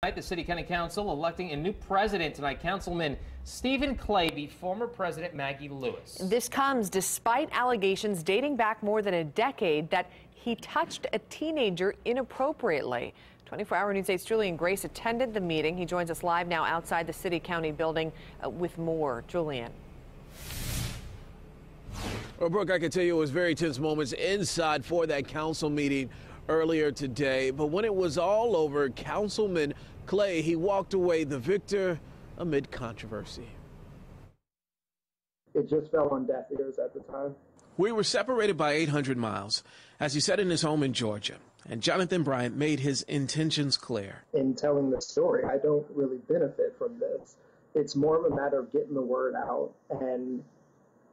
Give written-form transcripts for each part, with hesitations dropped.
Tonight, the City County Council electing a new president tonight. Councilman Stephen Clay beat former President Maggie Lewis. This comes despite allegations dating back more than a decade that he touched a teenager inappropriately. 24-hour News 8's Julian Grace attended the meeting. He joins us live now outside the City County building with more. Julian. Well, Brooke, I can tell you it was very tense moments inside for that council meeting earlier today. But when it was all over, Councilman Clay, he walked away the victor amid controversy. It just fell on deaf ears at the time. We were separated by 800 miles, as he said in his home in Georgia. And Jonathan Bryant made his intentions clear. In telling the story, I don't really benefit from this. It's more of a matter of getting the word out and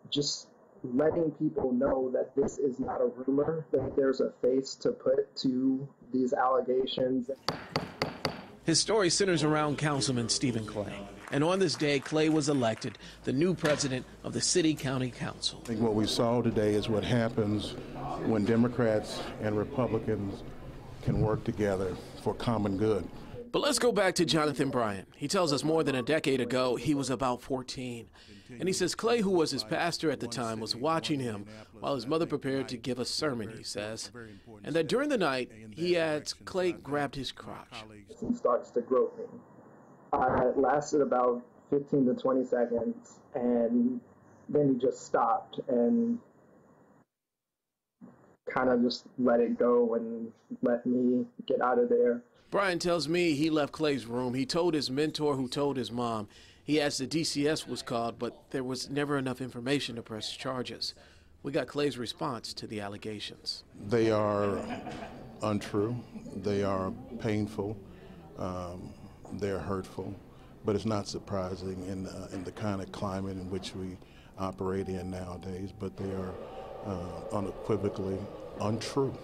just letting people know that this is not a rumor, that there's a face to put to these allegations. His story centers around Councilman Stephen Clay. And on this day, Clay was elected the new president of the City County Council. I think what we saw today is what happens when Democrats and Republicans can work together for common good. But let's go back to Jonathan Bryant. He tells us more than a decade ago he was about 14. And he says Clay, who was his pastor at the time, was watching him while his mother prepared to give a sermon, he says. And that during the night, he adds, Clay grabbed his crotch. He starts to grope me. It lasted about 15 to 20 seconds, and then he just stopped and kind of just let it go and let me get out of there. Brian tells me he left Clay's room. He told his mentor, who told his mom. He asked the DCS was called, but there was never enough information to press charges. We got Clay's response to the allegations. They are untrue. They are painful. They're hurtful. But it's not surprising in the kind of climate in which we operate in nowadays. But they are unequivocally untrue.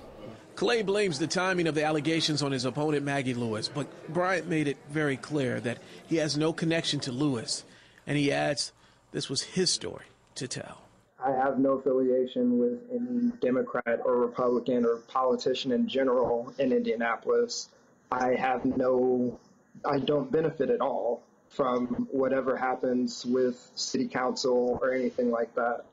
Clay blames the timing of the allegations on his opponent, Maggie Lewis, but Bryant made it very clear that he has no connection to Lewis, and he adds this was his story to tell. I have no affiliation with any Democrat or Republican or politician in general in Indianapolis. I don't benefit at all from whatever happens with City Council or anything like that.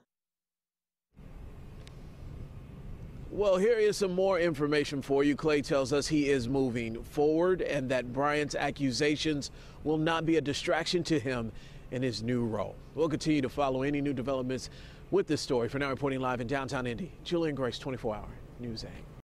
Well, here is some more information for you. Clay tells us he is moving forward and that Bryant's accusations will not be a distraction to him in his new role. We'll continue to follow any new developments with this story. For now, reporting live in downtown Indy, Julian Grace, 24-hour News 8.